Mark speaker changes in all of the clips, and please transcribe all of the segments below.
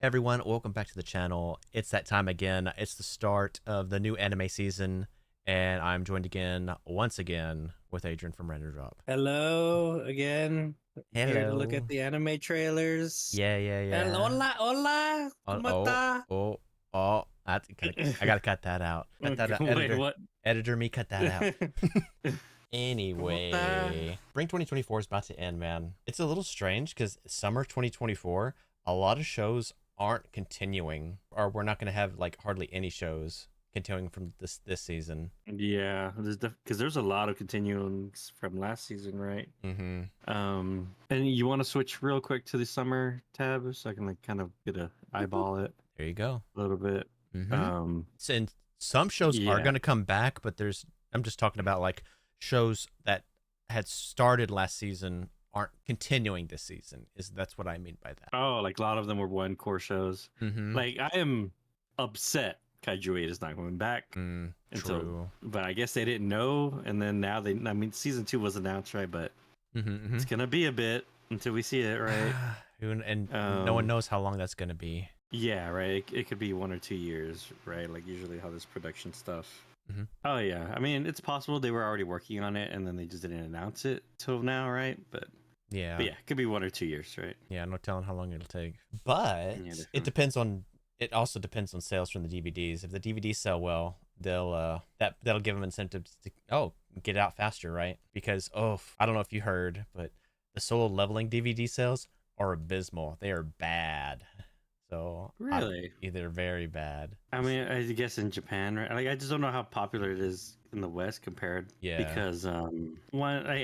Speaker 1: Everyone, welcome back to the channel. It's that time again. It's the start of the new anime season, and I'm joined again, once again, with Adrian from Render Drop.
Speaker 2: Hello again. Here to look at
Speaker 1: Hello.
Speaker 2: the anime trailers.
Speaker 1: Yeah, yeah, yeah.
Speaker 2: Hola, hola,
Speaker 1: Oh, oh,
Speaker 2: kumata.
Speaker 1: oh, oh. I gotta cut that out. Cut that out.
Speaker 2: Wait,
Speaker 1: Editor.
Speaker 2: what?
Speaker 1: Editor me, cut that out.
Speaker 2: Kumata.
Speaker 1: Anyway, Spring 2024 is about to end, man. It's a little strange because summer 2024, a lot of shows aren't continuing, or we're not going to have like hardly any shows continuing from this season.
Speaker 2: Yeah, because there's a lot of continuums from last season, right?
Speaker 1: Mm-hmm.
Speaker 2: And you want to switch real quick to the summer tab so I can like kind of get a eyeball it
Speaker 1: There you go.
Speaker 2: a little bit.
Speaker 1: Mm-hmm.
Speaker 2: Um,
Speaker 1: And some shows are
Speaker 2: yeah.
Speaker 1: going to come back, but I'm just talking about like shows that had started last season aren't continuing this season. That's what I mean by that.
Speaker 2: Oh, like a lot of them were one core shows.
Speaker 1: Mm-hmm.
Speaker 2: Like I am upset Kaiju 8 is not coming back until,
Speaker 1: True.
Speaker 2: but I guess they didn't know, and then now I mean, season 2 was announced, right? But
Speaker 1: Mm-hmm. Mm-hmm.
Speaker 2: it's gonna be a bit until we see it, right?
Speaker 1: And no one knows how long that's going to be.
Speaker 2: Yeah, right. It could be 1 or 2 years, right? Like usually how this production stuff.
Speaker 1: Mm-hmm.
Speaker 2: Oh yeah, I mean it's possible they were already working on it and then they just didn't announce it till now, right? But
Speaker 1: Yeah.
Speaker 2: yeah, it could be 1 or 2 years, right?
Speaker 1: Yeah, no telling how long it'll take. But
Speaker 2: Yeah,
Speaker 1: it
Speaker 2: definitely.
Speaker 1: depends on. It also depends on sales from the DVDs. If the DVDs sell well, that'll give them incentives to get it out faster, right? Because I don't know if you heard, but the solo leveling DVD sales are abysmal. They are bad. So I don't
Speaker 2: Really?
Speaker 1: either very bad.
Speaker 2: I mean, I guess in Japan, right? Like, I just don't know how popular it is in the West compared
Speaker 1: Yeah,
Speaker 2: because I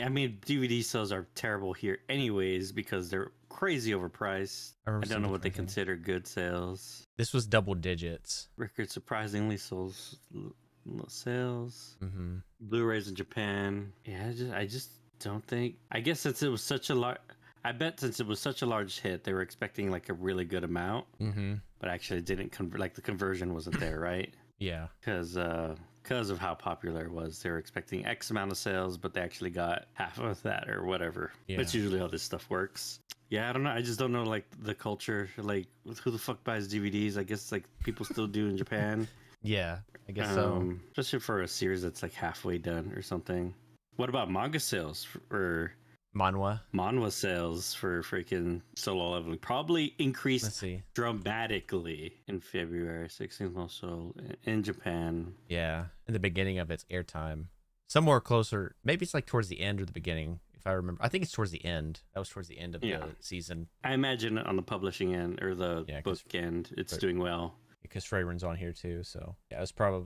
Speaker 2: mean, DVD sales are terrible here, anyways, because they're crazy overpriced.
Speaker 1: I remember
Speaker 2: I don't
Speaker 1: seeing
Speaker 2: know
Speaker 1: the
Speaker 2: what they
Speaker 1: pricing.
Speaker 2: consider good sales.
Speaker 1: This was double digits.
Speaker 2: Record surprisingly sells low sales.
Speaker 1: Mm-hmm.
Speaker 2: Blu-rays in Japan. Yeah, I just don't think. I guess since it was such a large, I bet since it was such a large hit, they were expecting like a really good amount,
Speaker 1: Mm-hmm.
Speaker 2: but actually didn't convert. Like the conversion wasn't there, right?
Speaker 1: Yeah.
Speaker 2: Because of how popular it was. They were expecting X amount of sales, but they actually got half of that or whatever.
Speaker 1: Yeah.
Speaker 2: That's usually how this stuff works. Yeah, I don't know. I just don't know like the culture. Like who the fuck buys DVDs? I guess like people still do in Japan.
Speaker 1: Yeah. I guess so.
Speaker 2: Especially for a series that's like halfway done or something. What about manga sales or
Speaker 1: Manhwa.
Speaker 2: manhwa sales for freaking solo leveling? Probably
Speaker 1: Let's
Speaker 2: increased
Speaker 1: see.
Speaker 2: dramatically in February. 16th most sold in Japan.
Speaker 1: Yeah, in the beginning of its airtime. Somewhere closer. Maybe it's like towards the end or the beginning, if I remember. I think it's towards the end. That was towards the end of
Speaker 2: Yeah,
Speaker 1: the season.
Speaker 2: I imagine on the publishing end or the
Speaker 1: Yeah,
Speaker 2: book end, it's doing well.
Speaker 1: because Freyren's on here too. So yeah,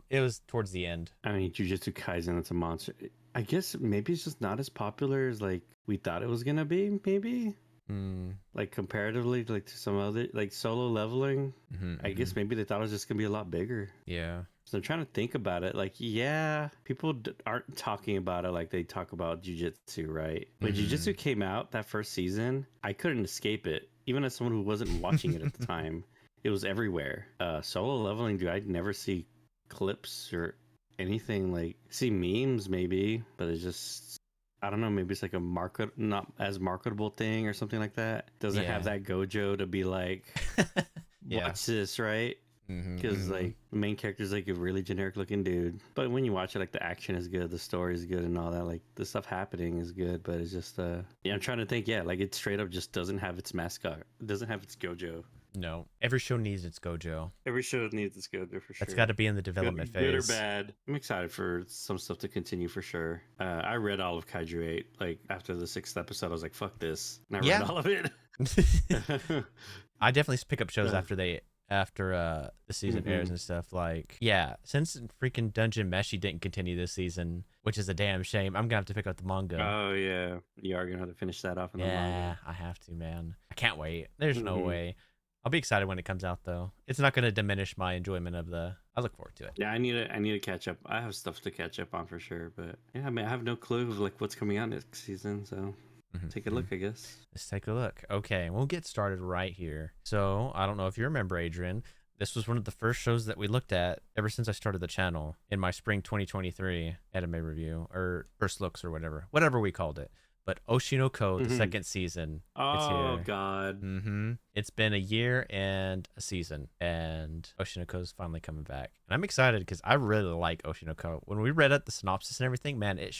Speaker 1: it was towards the end.
Speaker 2: I mean, Jujutsu Kaisen, it's a monster. I guess maybe it's just not as popular as like we thought it was gonna be. Maybe like comparatively, like to some other like solo leveling.
Speaker 1: Mm-hmm,
Speaker 2: I guess maybe they thought it was just gonna be a lot bigger.
Speaker 1: Yeah.
Speaker 2: So I'm trying to think about it. Like, yeah, people aren't talking about it like they talk about Jujutsu, right? When Jujutsu came out that first season, I couldn't escape it, even as someone who wasn't watching it at the time. It was everywhere. Solo leveling, dude, I'd never see clips or anything like see memes maybe, but it's just I don't know, maybe it's like a not as marketable thing or something like that. Doesn't have
Speaker 1: Yeah.
Speaker 2: that gojo to be like
Speaker 1: Yeah.
Speaker 2: watch this, right? Because like the main character is like a really generic looking dude, but when you watch it, like the action is good, the story is good, and all that, like the stuff happening is good. But it's just yeah, I'm trying to think. Yeah, like it straight up just doesn't have its mascot, it doesn't have its gojo.
Speaker 1: No. Every show needs its Gojo.
Speaker 2: Every show needs its gojo for
Speaker 1: That's
Speaker 2: sure.
Speaker 1: got to be in the development
Speaker 2: Good or
Speaker 1: phase.
Speaker 2: bad. I'm excited for some stuff to continue for sure. I read all of Kaiju 8. Like after the 6th episode, I was like, "Fuck this!" And I read all of it.
Speaker 1: I definitely pick up shows after the season airs
Speaker 2: Mhm.
Speaker 1: and stuff. Like, yeah, since freaking Dungeon Meshi didn't continue this season, which is a damn shame, I'm gonna have to pick up the manga.
Speaker 2: Oh yeah, you are gonna have to finish that off in the
Speaker 1: Yeah,
Speaker 2: manga.
Speaker 1: I have to, man. I can't wait. There's no
Speaker 2: Mhm.
Speaker 1: way. I'll be excited when it comes out, though. It's not gonna diminish my enjoyment of the. I look forward to it.
Speaker 2: Yeah, I need to catch up. I have stuff to catch up on for sure, but yeah, I mean, I have no clue of like what's coming out next season, so take a look, I guess.
Speaker 1: Let's take a look. Okay, we'll get started right here. So, I don't know if you remember, Adrian. This was one of the first shows that we looked at ever since I started the channel in my spring 2023 anime review, or first looks, or whatever we called it. but Oshinoko, the
Speaker 2: Mhm.
Speaker 1: second season, it's
Speaker 2: Oh
Speaker 1: here.
Speaker 2: God.
Speaker 1: It's been a year and a season, and Oshinoko's finally coming back. And I'm excited because I really like Oshinoko. When we read out the synopsis and everything, man, it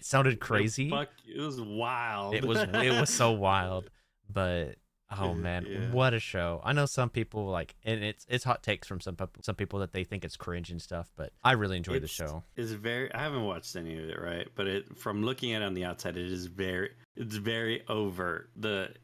Speaker 1: sounded crazy.
Speaker 2: It was wild.
Speaker 1: It was so wild, but oh man,
Speaker 2: Yeah.
Speaker 1: what a show! I know some people like, and it's hot takes from some people that they think it's cringe and stuff, but I really enjoyed the show.
Speaker 2: It's very. I haven't watched any of it, right? But from looking at it on the outside, it's very overt.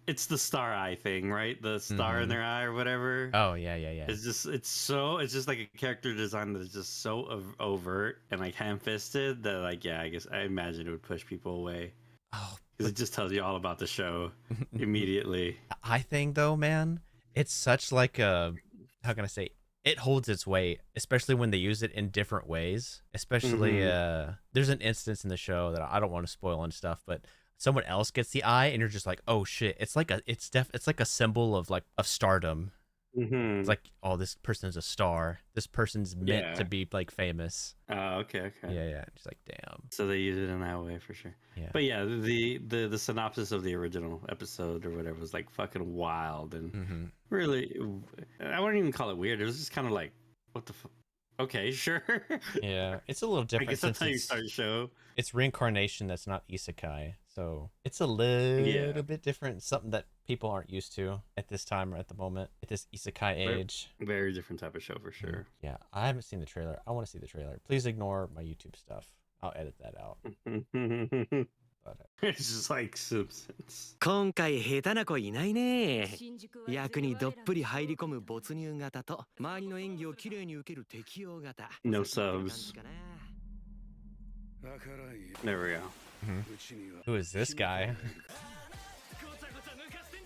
Speaker 2: It's the star eye thing, right? The star in their eye or whatever.
Speaker 1: Oh yeah.
Speaker 2: It's just like a character design that is just so overt and like ham-fisted that like I guess I imagine it would push people away.
Speaker 1: Oh,
Speaker 2: Because it just tells you all about the show immediately.
Speaker 1: I think though, man, it's such like a, how can I say, it holds its weight, especially when they use it in different ways. Especially there's an instance in the show that I don't want to spoil and stuff, but someone else gets the eye and you're just like, oh shit, it's like a symbol of stardom. It's like, oh, this person is a star. This person's meant to be like famous.
Speaker 2: Oh, okay.
Speaker 1: Yeah. Just like, damn.
Speaker 2: So they use it in that way for sure.
Speaker 1: Yeah.
Speaker 2: But yeah, the synopsis of the original episode or whatever was like fucking wild and really, I wouldn't even call it weird. It was just kind of like, what the fuck? Okay, sure.
Speaker 1: Yeah, it's a little different.
Speaker 2: I guess that's how you start a show.
Speaker 1: It's reincarnation that's not isekai, so it's a little bit different. Something that people aren't used to at this time or at the moment, at this isekai age.
Speaker 2: Very different type of show for sure.
Speaker 1: Yeah, I haven't seen the trailer. I want to see the trailer. Please ignore my YouTube stuff. I'll edit that out.
Speaker 2: It's just like Simpsons.
Speaker 3: 今回下手な子いないね。役にどっぷり入り込む没入型と周りの演技をきれいに受ける適応型。
Speaker 2: No subs. There we go.
Speaker 1: Who is this guy?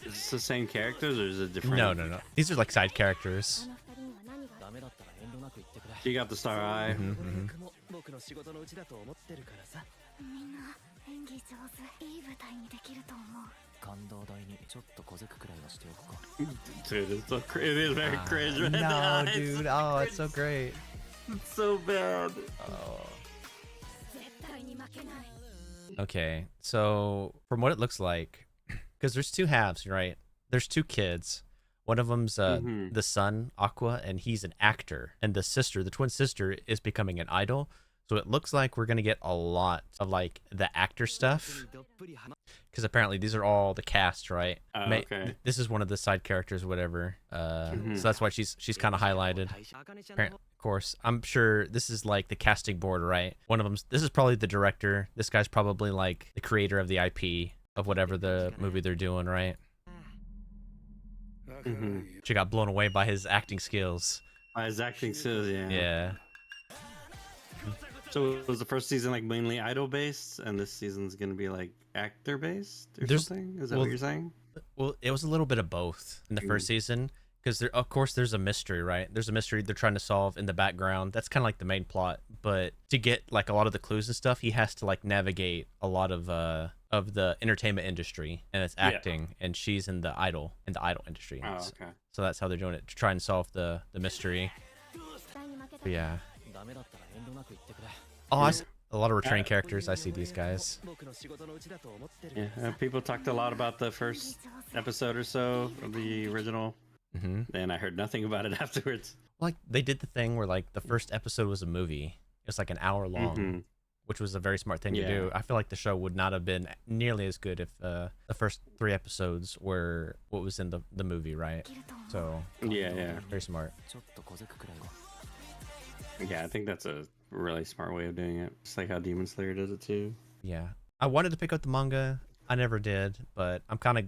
Speaker 2: Is this the same characters or is it different?
Speaker 1: No. These are like side characters.
Speaker 2: You got the star eye. Dude, it is very cringe. Right?
Speaker 1: No, dude. Oh, it's so great.
Speaker 2: It's so bad.
Speaker 1: Oh. Okay, so from what it looks like, because there's two halves, right? There's two kids. One of them's the son, Aqua, and he's an actor. And the sister, the twin sister, is becoming an idol. So it looks like we're going to get a lot of like the actor stuff. Because apparently these are all the cast, right?
Speaker 2: Okay.
Speaker 1: This is one of the side characters or whatever. So that's why she's kind of highlighted. Of course, I'm sure this is like the casting board, right? One of them, this is probably the director. This guy's probably like the creator of the IP of whatever the movie they're doing, right? She got blown away by his acting skills.
Speaker 2: His acting skills, yeah.
Speaker 1: Yeah.
Speaker 2: So was the first season like mainly idol based, and this season's gonna be like actor based or something? Is that what you're saying?
Speaker 1: Well, it was a little bit of both in the first season, because of course there's a mystery, right? There's a mystery they're trying to solve in the background. That's kind of like the main plot, but to get like a lot of the clues and stuff, he has to like navigate a lot of the entertainment industry, and it's acting, and she's in the idol industry.
Speaker 2: Oh, okay.
Speaker 1: So that's how they're doing it, to try and solve the mystery. But yeah. Oh, a lot of returning characters. I see these guys.
Speaker 2: Yeah, people talked a lot about the first episode or so of the original, and I heard nothing about it afterwards.
Speaker 1: Like they did the thing where like the first episode was a movie. It was like an hour long, which was a very smart thing to do. I feel like the show would not have been nearly as good if the first 3 episodes were what was in the movie, right? So
Speaker 2: yeah,
Speaker 1: very smart.
Speaker 2: Yeah, I think that's a really smart way of doing it. Just like how Demon Slayer does it too.
Speaker 1: Yeah, I wanted to pick up the manga. I never did, but I'm kind of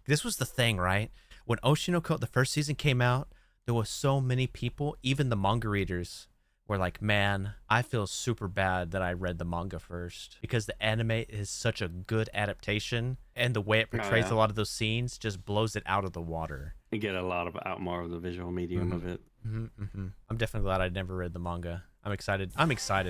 Speaker 1: this was the thing, right? When Oshinoko the first season came out, there was so many people, even the manga readers, were like, man, I feel super bad that I read the manga first, because the anime is such a good adaptation, and the way it portrays a lot of those scenes just blows it out of the water.
Speaker 2: You get a lot more of the visual medium of it.
Speaker 1: I'm definitely glad I never read the manga. I'm excited,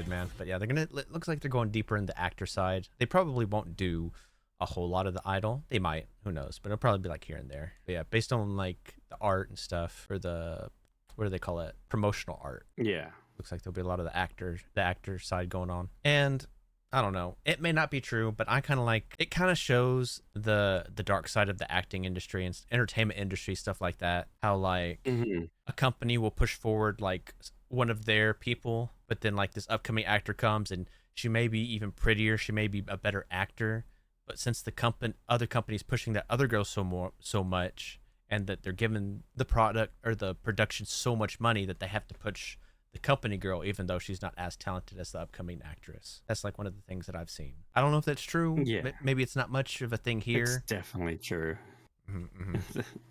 Speaker 1: man. But yeah, it looks like they're going deeper in the actor side. They probably won't do a whole lot of the idol. They might, who knows, but it'll probably be like here and there. But yeah, based on like the art and stuff, or the, what do they call it, promotional art.
Speaker 2: Yeah,
Speaker 1: looks like there'll be a lot of the actor side going on. And I don't know. It may not be true, but I kind of like it. Kind of shows the dark side of the acting industry and entertainment industry, stuff like that. How like
Speaker 2: Hmm.
Speaker 1: a company will push forward like one of their people, but then like this upcoming actor comes and she may be even prettier, she may be a better actor, but since the other company's pushing that other girl so much, and that they're giving the product or the production so much money that they have to push the company girl even though she's not as talented as the upcoming actress. That's like one of the things that I've seen. I don't know if that's true.
Speaker 2: Yeah,
Speaker 1: Maybe it's not much of a thing
Speaker 2: it's
Speaker 1: here.
Speaker 2: definitely true.
Speaker 1: Mm-hmm,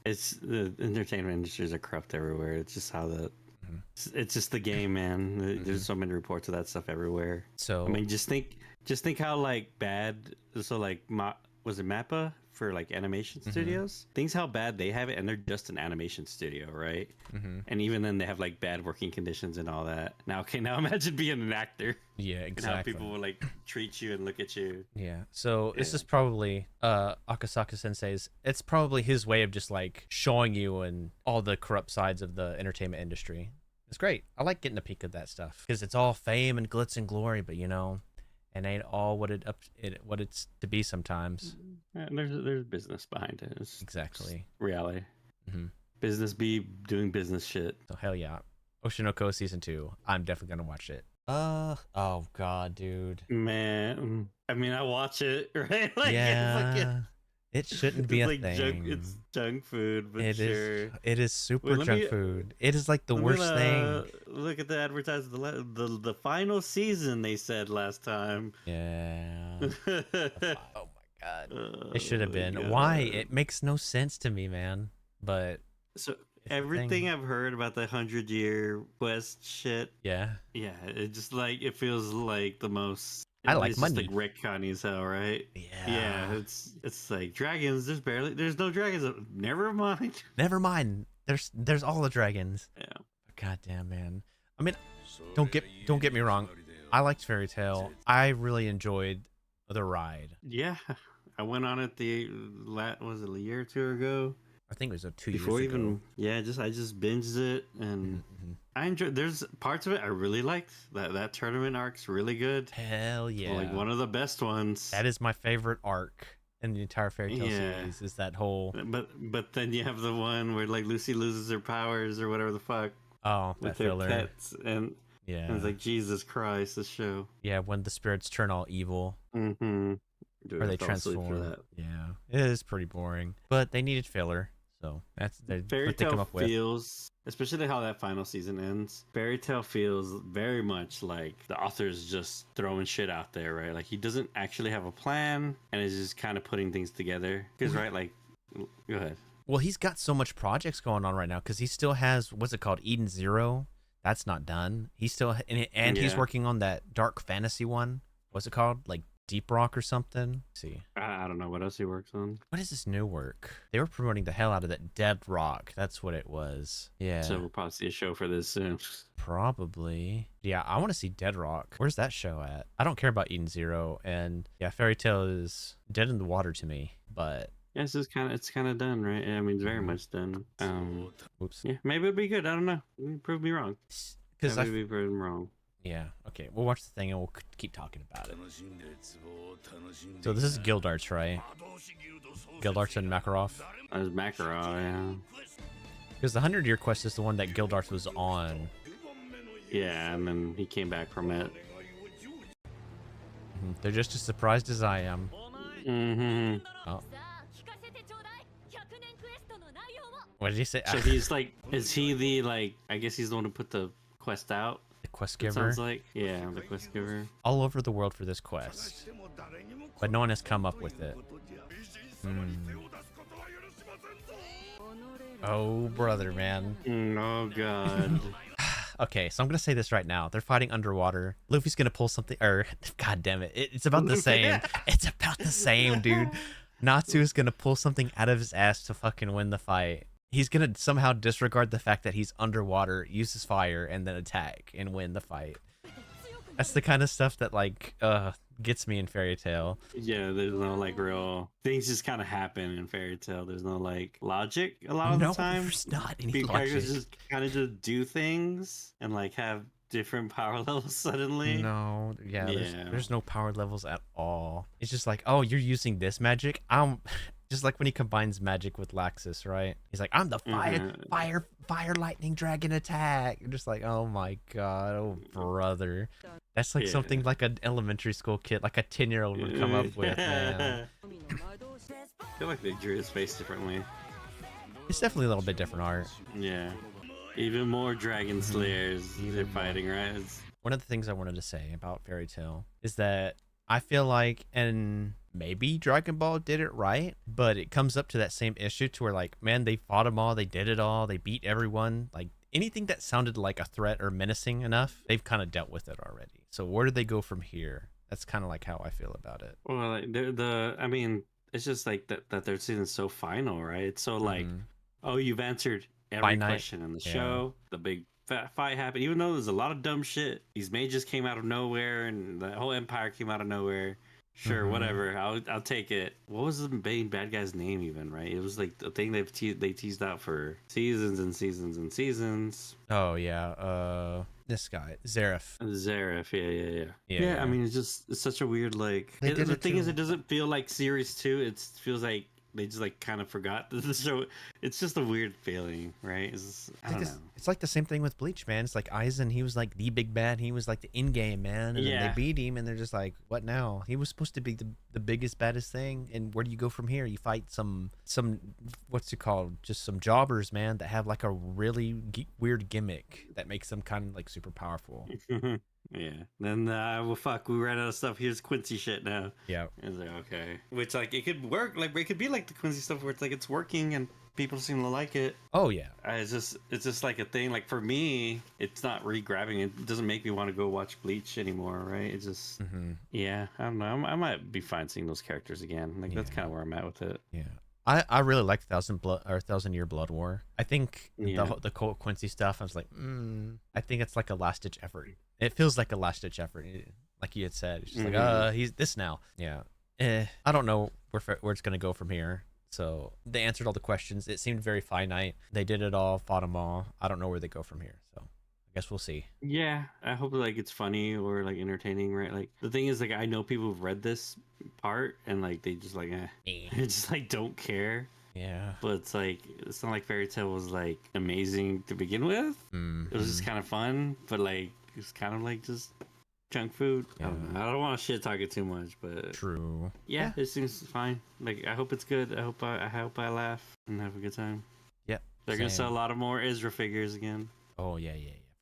Speaker 2: It's the entertainment industries are corrupt everywhere. It's just how the
Speaker 1: mm-hmm,
Speaker 2: it's just the game, man.
Speaker 1: mm-hmm.
Speaker 2: There's so many reports of that stuff everywhere. I
Speaker 1: So
Speaker 2: mean, just think how like bad. So like, was it Mappa for like animation
Speaker 1: mm-hmm,
Speaker 2: studios? Things how bad they have it, and they're just an animation studio, right?
Speaker 1: mm-hmm.
Speaker 2: And even then, they have like bad working conditions and all that. Now, okay, now imagine being an actor
Speaker 1: Yeah,
Speaker 2: and how
Speaker 1: exactly.
Speaker 2: people will like treat you and look at you.
Speaker 1: Yeah. So this
Speaker 2: Yeah.
Speaker 1: is probably Akasaka Sensei's, it's probably his way of just like showing you and all the corrupt sides of the entertainment industry. It's great. I like getting a peek of that stuff because it's all fame and glitz and glory, but you know, it ain't all what it's to be sometimes.
Speaker 2: And there's business behind it. It's
Speaker 1: Exactly.
Speaker 2: reality.
Speaker 1: Hmm.
Speaker 2: Business be doing business shit.
Speaker 1: So hell yeah. Oshinoko season 2. I'm definitely gonna watch it. Oh god, dude.
Speaker 2: Man, I mean, I watch it, right? Like,
Speaker 1: Yeah. It shouldn't be a
Speaker 2: like
Speaker 1: thing.
Speaker 2: it's junk food, but
Speaker 1: It is.
Speaker 2: sure.
Speaker 1: It is super
Speaker 2: Wait, let
Speaker 1: junk
Speaker 2: me
Speaker 1: food. It is like the
Speaker 2: let me
Speaker 1: worst thing.
Speaker 2: look at the advertisement. The final season they said last time.
Speaker 1: Yeah. Oh my god. It should
Speaker 2: Oh
Speaker 1: have
Speaker 2: my
Speaker 1: been. Why?
Speaker 2: God.
Speaker 1: It makes no sense to me, man. But
Speaker 2: So
Speaker 1: it's the
Speaker 2: everything
Speaker 1: thing.
Speaker 2: I've heard about the 100-year West shit,
Speaker 1: Yeah.
Speaker 2: yeah, it just like it feels like the most.
Speaker 1: I like
Speaker 2: It's just like
Speaker 1: money.
Speaker 2: retconning as hell, right? Yeah,
Speaker 1: Yeah.
Speaker 2: it's like dragons. There's no dragons. Never mind.
Speaker 1: Never mind. There's all the dragons.
Speaker 2: Yeah.
Speaker 1: God damn, man. I mean, don't get me wrong. I liked Fairy Tale. I really enjoyed the ride.
Speaker 2: Yeah, I went on it was it a year or two ago?
Speaker 1: I think it was 2 years
Speaker 2: Before
Speaker 1: ago.
Speaker 2: even I just binged it and
Speaker 1: Mm-hmm.
Speaker 2: I enjoyed. There's parts of it I really liked. That tournament arc's really good.
Speaker 1: Hell yeah.
Speaker 2: Like one of the best ones.
Speaker 1: That is my favorite arc in the entire Fairy Tale
Speaker 2: Yeah.
Speaker 1: series. Is that whole
Speaker 2: But then you have the one where like Lucy loses her powers or whatever the fuck
Speaker 1: that
Speaker 2: with her
Speaker 1: filler.
Speaker 2: pets and
Speaker 1: Yeah.
Speaker 2: it's like Jesus Christ, this show.
Speaker 1: Yeah, when the spirits turn all evil
Speaker 2: Mm-hmm. Dude,
Speaker 1: or
Speaker 2: I
Speaker 1: they
Speaker 2: fell asleep for
Speaker 1: transform.
Speaker 2: that.
Speaker 1: Yeah, it is pretty boring, but they needed filler, so that's
Speaker 2: Fairy
Speaker 1: what they come
Speaker 2: Tale
Speaker 1: up with.
Speaker 2: feels, especially how that final season ends. Fairy Tale feels very much like the author's just throwing shit out there, right? Like he doesn't actually have a plan and is just kind of putting things together. Because right, like, go ahead.
Speaker 1: Well, he's got so much projects going on right now because he still has what's it called, Eden Zero. That's not done. He's still and he's
Speaker 2: Yeah.
Speaker 1: working on that dark fantasy one. What's it called? Like Deep Rock or something. Let's see.
Speaker 2: I don't know what else he works on.
Speaker 1: What is this new work? They were promoting the hell out of that Dead Rock. That's what it was. Yeah.
Speaker 2: So we'll probably see a show for this soon.
Speaker 1: Probably. Yeah, I want to see Dead Rock. Where's that show at? I don't care about Eden Zero, and yeah, Fairy Tale is dead in the water to me. But
Speaker 2: Yeah, it's kind of done, right? I mean, it's very
Speaker 1: Mhm.
Speaker 2: much done.
Speaker 1: oops.
Speaker 2: Yeah, maybe it'll be good. I don't know. Prove me wrong.
Speaker 1: Because
Speaker 2: Maybe prove me wrong.
Speaker 1: yeah. Okay, we'll watch the thing and we'll keep talking about it. So this is Guild Arts, right? Guild Arts and Makarov.
Speaker 2: There's Makarov, yeah.
Speaker 1: Because the 100-year quest is the one that Guild Arts was on.
Speaker 2: Yeah, and then he came back from it.
Speaker 1: They're just as surprised as I am.
Speaker 2: Mm-hmm.
Speaker 1: Oh. What did he say?
Speaker 2: So he's like, is he the like? I guess he's the one who put the quest out.
Speaker 1: The quest
Speaker 2: It
Speaker 1: giver.
Speaker 2: sounds like, yeah, the quest giver.
Speaker 1: All over the world for this quest, but no one has come up with it. Oh brother, man.
Speaker 2: Oh god.
Speaker 1: Okay, so I'm gonna say this right now. They're fighting underwater. Luffy's gonna pull something, or god damn it, it's about the same. It's about the same, dude. Natsu is gonna pull something out of his ass to fucking win the fight. He's gonna somehow disregard the fact that he's underwater, use his fire, and then attack and win the fight. That's the kind of stuff that like gets me in Fairy Tale.
Speaker 2: Yeah, there's no like real things just kind of happen in Fairy Tale. There's no like logic a lot of
Speaker 1: No,
Speaker 2: the time.
Speaker 1: there's not any
Speaker 2: Characters
Speaker 1: logic.
Speaker 2: just kind of just do things and like have different power levels suddenly.
Speaker 1: No, yeah,
Speaker 2: Yeah.
Speaker 1: there's no power levels at all. It's just like, oh, you're using this magic. I'm just like when he combines magic with Laxus, right? He's like, I'm the fire lightning dragon attack. You're just like, oh my god, oh brother. That's like something like an elementary school kid, like a 10-year-old would come up with, man.
Speaker 2: I feel like they drew his face differently.
Speaker 1: It's definitely a little bit different art.
Speaker 2: Yeah. Even more dragon slayers they're
Speaker 1: more.
Speaker 2: fighting, right?
Speaker 1: One of the things I wanted to say about Fairy Tail is that I feel like, and maybe Dragon Ball did it right, but it comes up to that same issue to where, like, man, they fought them all, they did it all, they beat everyone. Like, anything that sounded like a threat or menacing enough, they've kind of dealt with it already. So where do they go from here? That's kind of like how I feel about it.
Speaker 2: Well, like I mean, it's just like that their season's so final, right? It's so like, oh, you've answered every question in the show. The big fight happened, even though there's a lot of dumb shit. These mages came out of nowhere, and the whole empire came out of nowhere. Sure, whatever. I'll take it. What was the main bad guy's name even? Right? It was like the thing they teased out for seasons and seasons and seasons.
Speaker 1: Oh yeah, this guy Zareth.
Speaker 2: Yeah. I mean, it's such a weird like. The thing is, it doesn't feel like series 2. It feels like they just like kind of forgot the show. It's just a weird feeling, right? I don't know.
Speaker 1: It's like the same thing with Bleach, man. It's like Aizen, he was like the big bad. He was like the in-game man, and then they beat him, and they're just like, what now? He was supposed to be the biggest, baddest thing, and where do you go from here? You fight some what's it called? Just some jobbers, man, that have like a really weird gimmick that makes them kind of like super powerful.
Speaker 2: Yeah. Then well, fuck, we ran out of stuff. Here's Quincy shit now.
Speaker 1: Yeah.
Speaker 2: It's like, okay, which like it could work. Like it could be like the Quincy stuff where it's like it's working and people seem to like it.
Speaker 1: Oh yeah.
Speaker 2: It's just like a thing. Like for me, it's not re-grabbing. It doesn't make me want to go watch Bleach anymore, right? It's just yeah. I don't know. I might be fine seeing those characters again. Like that's kind of where I'm at with it.
Speaker 1: Yeah. I really like Thousand Year Blood War. I think the Colt Quincy stuff, I was like, I think it's like a last ditch effort. It feels like a last ditch effort, like you had said. It's just like, he's this now. Yeah. I don't know where it's gonna go from here. So they answered all the questions. It seemed very finite. They did it all, fought them all. I don't know where they go from here. So I guess we'll see.
Speaker 2: Yeah, I hope like it's funny or like entertaining, right? Like the thing is, like I know people who've read this part and like they just like they just like don't care.
Speaker 1: Yeah.
Speaker 2: But it's not like Fairy Tail was like amazing to begin with. It was just kind of fun, but like it's kind of like just junk food.
Speaker 1: Yeah.
Speaker 2: I don't want to shit talk it too much, but
Speaker 1: true.
Speaker 2: Yeah, it seems fine. Like I hope it's good. I hope I laugh and have a good time.
Speaker 1: Yep.
Speaker 2: They're gonna sell a lot of more Ezra figures again.
Speaker 1: Oh yeah,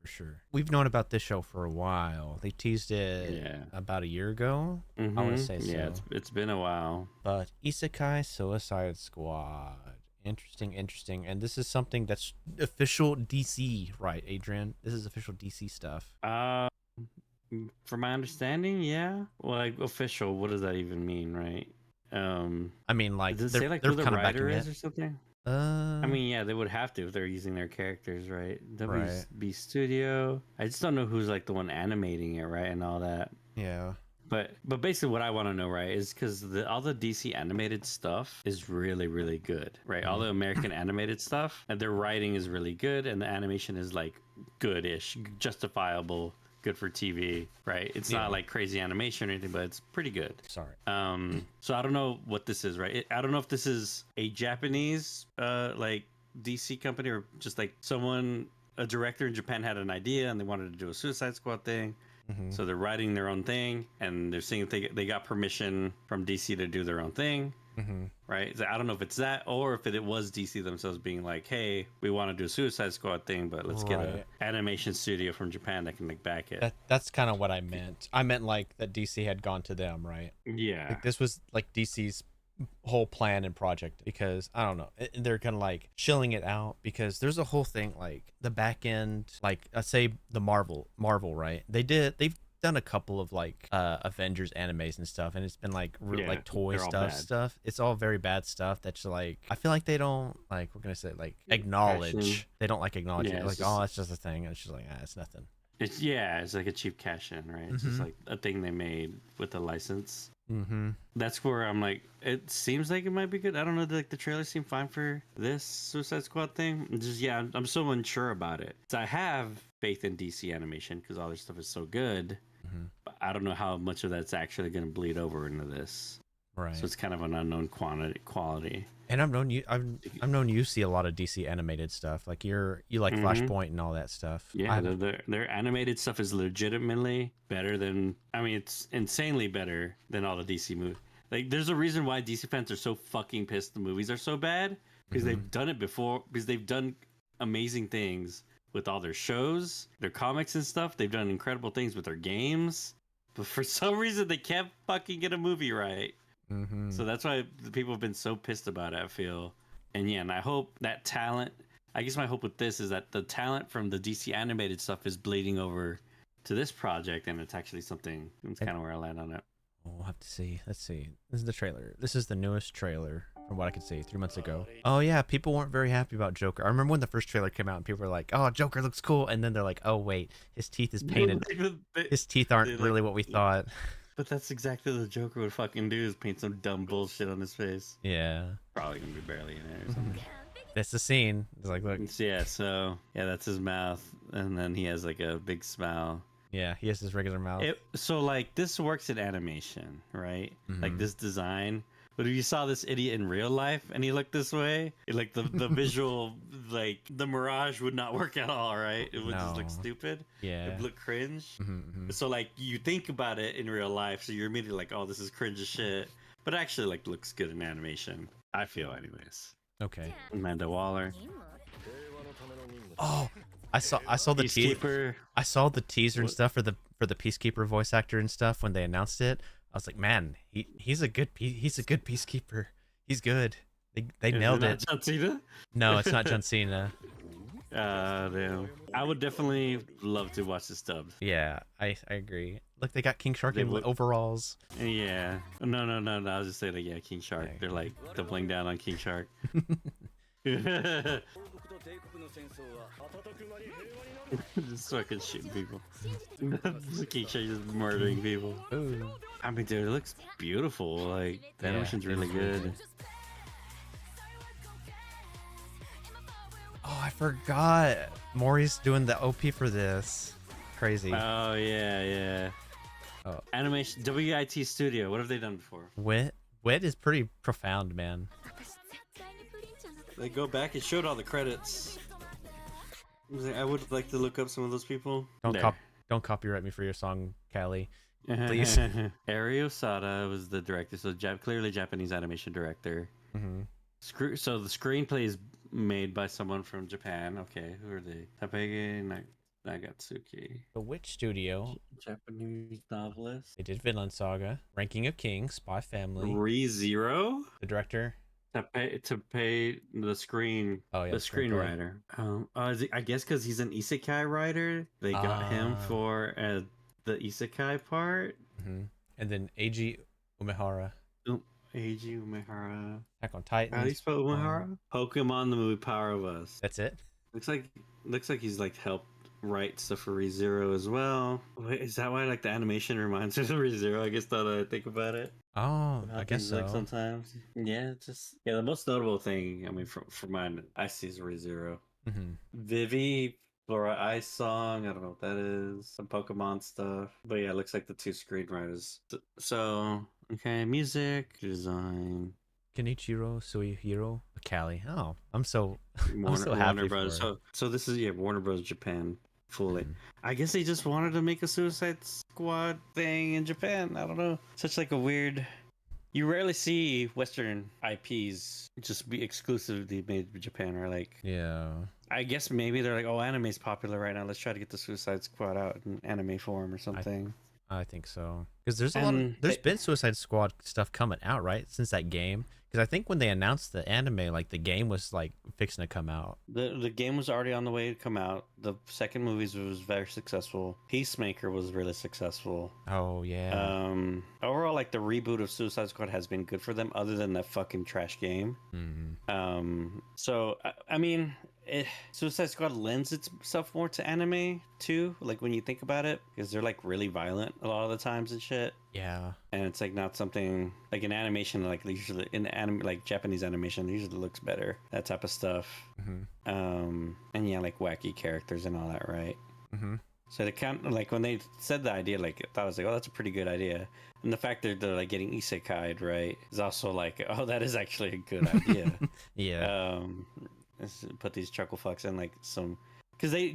Speaker 1: for sure. We've known about this show for a while. They teased it about a year ago. I want to say so.
Speaker 2: Yeah, it's been a while.
Speaker 1: But Isekai Suicide Squad. Interesting. And this is something that's official DC, right, Adrian? This is official DC stuff.
Speaker 2: From my understanding, yeah. Well, like official, what does that even mean, right?
Speaker 1: I mean, like
Speaker 2: does it say like
Speaker 1: they're
Speaker 2: who the
Speaker 1: kind of
Speaker 2: writer
Speaker 1: backing
Speaker 2: is
Speaker 1: it
Speaker 2: or something?
Speaker 1: I
Speaker 2: mean, yeah, they would have to if they're using their characters, right?
Speaker 1: Right.
Speaker 2: WB Studio. I just don't know who's like the one animating it, right, and all that.
Speaker 1: Yeah.
Speaker 2: But basically, what I want to know, right, is because all the DC animated stuff is really, really good, right? All the American animated stuff, and their writing is really good, and the animation is like good-ish, justifiable, good for TV, right? It's not like crazy animation or anything, but it's pretty good.
Speaker 1: Sorry.
Speaker 2: So I don't know what this is, right? I don't know if this is a Japanese like DC company or just like a director in Japan had an idea and they wanted to do a Suicide Squad thing. So they're writing their own thing, and they're seeing if they got permission from DC to do their own thing, right? So I don't know if it's that, or if it was DC themselves being like, "Hey, we want to do a Suicide Squad thing, but let's get an animation studio from Japan that can like back it."
Speaker 1: That's kind of what I meant. I meant like that DC had gone to them, right?
Speaker 2: Yeah.
Speaker 1: Like this was like DC's whole plan and project, because I don't know, they're kind of like chilling it out, because there's a whole thing like the back end, like say the Marvel, right? They've done a couple of like Avengers animes and stuff, and it's been like like toy stuff. It's all very bad stuff that's like, I feel like they don't like, we're gonna say like acknowledge. They don't like acknowledge it. Like, oh, that's just a thing. And it's just like, it's nothing.
Speaker 2: It's like a cheap cash in, right? It's just like a thing they made with a license. That's where I'm like, it seems like it might be good. I don't know, like the trailer seemed fine for this Suicide Squad thing. I'm so unsure about it. So I have faith in DC animation because all their stuff is so good.
Speaker 1: Mhm.
Speaker 2: But I don't know how much of that's actually going to bleed over into this.
Speaker 1: Right.
Speaker 2: So it's kind of an unknown quality.
Speaker 1: And I've known you see a lot of DC animated stuff. Like you like Flashpoint and all that stuff.
Speaker 2: Yeah, their animated stuff is legitimately better than. I mean, it's insanely better than all the DC movies. Like, there's a reason why DC fans are so fucking pissed the movies are so bad because they've done it before. Because they've done amazing things with all their shows, their comics and stuff. They've done incredible things with their games, but for some reason they can't fucking get a movie right. So that's why the people have been so pissed about it, I feel. And yeah, and I hope that talent, I guess my hope with this is that the talent from the DC animated stuff is bleeding over to this project, and it's actually something. That's kind of where I land on it.
Speaker 1: We'll have to see. Let's see. This is the trailer. This is the newest trailer from what I could see 3 months ago. Oh yeah, people weren't very happy about Joker. I remember when the first trailer came out and people were like, "Oh, Joker looks cool," and then they're like, "Oh wait, his teeth is painted. His teeth aren't really what we thought."
Speaker 2: But that's exactly what the Joker would fucking do, is paint some dumb bullshit on his face.
Speaker 1: Yeah.
Speaker 2: Probably gonna be barely in it or something.
Speaker 1: That's the scene. It's like, look.
Speaker 2: Yeah, so yeah, that's his mouth, and then he has like a big smile.
Speaker 1: Yeah, he has his regular mouth.
Speaker 2: So like this works in animation, right? Like this design. But if you saw this idiot in real life and he looked this way, like the visual, like the mirage would not work at all, right? It would just look stupid.
Speaker 1: Yeah.
Speaker 2: It would look cringe. So like you think about it in real life, so you're immediately like, oh, this is cringe as shit. But it actually like looks good in animation. I feel, anyways.
Speaker 1: Okay.
Speaker 2: Amanda Waller.
Speaker 1: Oh, I saw the teaser. I saw the teaser and stuff for the Peacekeeper voice actor and stuff when they announced it. I was like, man, he's a good Peacekeeper. He's good. They nailed it.
Speaker 2: John Cena?
Speaker 1: No, it's not John Cena.
Speaker 2: Damn. I would definitely love to watch this dubbed.
Speaker 1: Yeah, I agree. Look, they got King Shark in overalls.
Speaker 2: Yeah. No. I was just saying, like, yeah, King Shark. They're like doubling down on King Shark. Just fucking shooting people. King Shark just murdering people.
Speaker 1: Ooh.
Speaker 2: I mean, dude, it looks beautiful. Like, the animation's really good.
Speaker 1: Oh, I forgot. Maury's doing the OP for this. Crazy.
Speaker 2: Oh, yeah.
Speaker 1: Oh.
Speaker 2: Animation, WIT Studio. What have they done before?
Speaker 1: Wit is pretty profound, man.
Speaker 2: They go back and showed all the credits. I would like to look up some of those people.
Speaker 1: Don't copyright me for your song, Callie. Please.
Speaker 2: Ari Osada was the director, so clearly Japanese animation director. So the screenplay is made by someone from Japan. Okay, who are they? Tapege Nagatsuki.
Speaker 1: The Witch Studio.
Speaker 2: Japanese novelist.
Speaker 1: They did Vinland Saga, Ranking of Kings, Spy Family.
Speaker 2: ReZero.
Speaker 1: The director.
Speaker 2: To pay the screen.
Speaker 1: Oh yeah.
Speaker 2: The screenwriter. I guess because he's an isekai writer, they got him for the isekai part.
Speaker 1: And then Eiji Umehara.
Speaker 2: Eiji Umehara.
Speaker 1: Attack on Titan.
Speaker 2: How do you spell Umehara? Pokemon the movie Power of Us.
Speaker 1: That's it.
Speaker 2: Looks like he's like helped write stuff for ReZero as well. Wait, is that why like the animation reminds me of ReZero? I guess now that I think about it.
Speaker 1: Oh, I guess so.
Speaker 2: Like sometimes. Yeah, the most notable thing, I mean, for mine, I see is ReZero. Vivi, Flora Ice Song, I don't know what that is. Some Pokemon stuff. But yeah, it looks like the two screenwriters. So, okay, music, design.
Speaker 1: Kenichiro Suihiro Callie. Oh, I'm so
Speaker 2: Warner
Speaker 1: happy
Speaker 2: Bros.
Speaker 1: for
Speaker 2: So this is Warner Bros. Japan fully. I guess they just wanted to make a Suicide Squad thing in Japan. I don't know. Such like a weird. You rarely see Western IPs just be exclusively made in Japan, or like.
Speaker 1: Yeah.
Speaker 2: I guess maybe they're like, oh, anime's popular right now. Let's try to get the Suicide Squad out in anime form or something.
Speaker 1: I think so. Because there's been Suicide Squad stuff coming out, right? Since that game. Because I think when they announced the anime, like the game was like fixing to come out.
Speaker 2: The game was already on the way to come out. The second movie was very successful. Peacemaker was really successful.
Speaker 1: Oh yeah.
Speaker 2: Overall, like the reboot of Suicide Squad has been good for them, other than that fucking trash game. So I mean, Suicide Squad lends itself more to anime too. Like when you think about it, because they're like really violent a lot of the times and shit.
Speaker 1: Yeah.
Speaker 2: And it's like not something like in animation, like usually in anime, like Japanese animation, usually looks better. That type of stuff. And yeah, like wacky characters and all that, right?
Speaker 1: Mm-hmm.
Speaker 2: So they kind of like when they said the idea, like I thought I was like, oh, that's a pretty good idea. And the fact that they're like getting isekai'd, right, is also like, oh, that is actually a good idea.
Speaker 1: Yeah.
Speaker 2: Let's put these chuckle fucks in like some, because they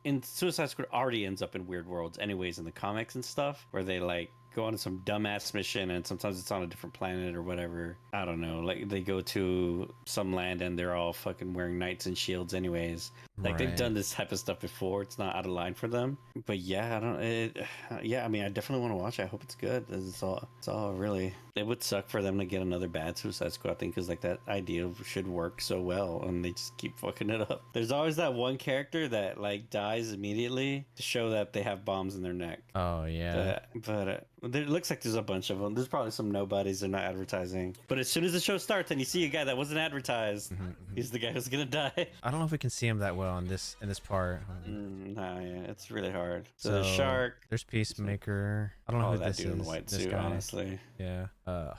Speaker 2: in Suicide Squad already ends up in weird worlds anyways in the comics and stuff, where they like go on some dumbass mission and sometimes it's on a different planet or whatever. I don't know. Like they go to some land and they're all fucking wearing knights and shields anyways. Like they've done this type of stuff before. It's not out of line for them. But yeah, I don't. Yeah, I mean, I definitely want to watch it. I hope it's good. It's all really. It would suck for them to get another bad Suicide Squad thing because like that idea should work so well, and they just keep fucking it up. There's always that one character that like dies immediately to show that they have bombs in their neck.
Speaker 1: Oh yeah.
Speaker 2: But there looks like there's a bunch of them. There's probably some nobodies they're not advertising. But as soon as the show starts and you see a guy that wasn't advertised, he's the guy who's gonna die.
Speaker 1: I don't know if we can see him that well in this part.
Speaker 2: Nah, yeah, it's really hard. So,
Speaker 1: So
Speaker 2: there's Shark.
Speaker 1: There's Peacemaker. I don't know
Speaker 2: Oh,
Speaker 1: who
Speaker 2: that
Speaker 1: this
Speaker 2: dude
Speaker 1: is.
Speaker 2: in the white
Speaker 1: this
Speaker 2: suit,
Speaker 1: guy.
Speaker 2: honestly.
Speaker 1: Yeah.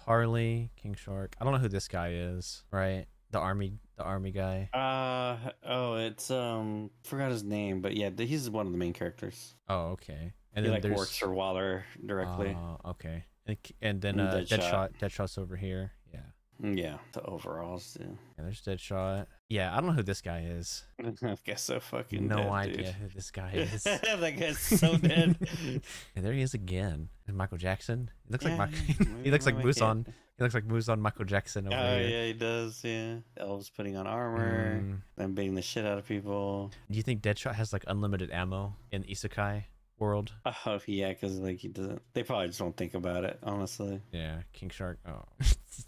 Speaker 1: Harley, King Shark. I don't know who this guy is. Right. The army guy.
Speaker 2: Oh, it's forgot his name, but yeah, he's one of the main characters.
Speaker 1: Oh, okay. And
Speaker 2: He
Speaker 1: then
Speaker 2: like
Speaker 1: there's
Speaker 2: works for Waller directly.
Speaker 1: Okay. And then
Speaker 2: Deadshot.
Speaker 1: Deadshot's over here. Yeah.
Speaker 2: Yeah, the overalls too.
Speaker 1: And there's Deadshot. Yeah, I don't know who this guy is.
Speaker 2: I guess so fucking
Speaker 1: No
Speaker 2: dead,
Speaker 1: idea
Speaker 2: dude.
Speaker 1: who this guy is.
Speaker 2: That guy's so dead.
Speaker 1: And there he is again. And Michael Jackson. He looks
Speaker 2: Yeah,
Speaker 1: like
Speaker 2: maybe
Speaker 1: he looks like
Speaker 2: I
Speaker 1: Musan. He looks like Musan Michael Jackson over
Speaker 2: Oh
Speaker 1: here.
Speaker 2: yeah, he does. Yeah, Elves putting on armor, then beating the shit out of people.
Speaker 1: Do you think Deadshot has like unlimited ammo in Isekai world?
Speaker 2: Oh yeah, because like he doesn't. They probably just don't think about it, honestly.
Speaker 1: Yeah, King Shark. Oh,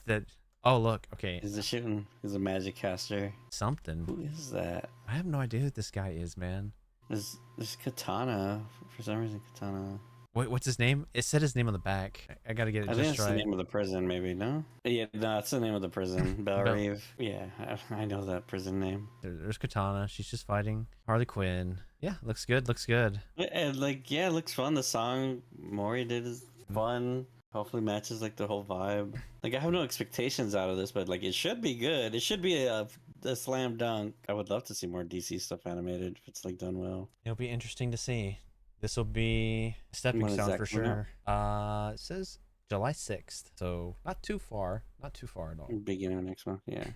Speaker 1: that. Oh look. Okay,
Speaker 2: He's a shooting. He's a magic caster.
Speaker 1: something.
Speaker 2: Who is that?
Speaker 1: I have no idea who this guy is, man.
Speaker 2: There's Katana. For some reason, Katana.
Speaker 1: Wait, what's his name? It said his name on the back. I gotta get it
Speaker 2: I think
Speaker 1: just
Speaker 2: that's the
Speaker 1: right.
Speaker 2: name of the prison, maybe. No. Yeah, no, that's the name of the prison.
Speaker 1: Bell-
Speaker 2: Bellarive. Yeah, I know that prison name.
Speaker 1: There's Katana. She's just fighting Harley Quinn. Yeah, looks good. Looks good.
Speaker 2: And like, yeah, it looks fun. The song Mori did is fun. Hopefully matches like the whole vibe. Like I have no expectations out of this, but like it should be good. It should be a slam dunk. I would love to see more DC stuff animated if it's like done well.
Speaker 1: It'll be interesting to see. This will be a stepping
Speaker 2: When is
Speaker 1: stone
Speaker 2: that
Speaker 1: for
Speaker 2: coming
Speaker 1: sure. It says July 6th, so not too far at all.
Speaker 2: Beginning of next month, yeah.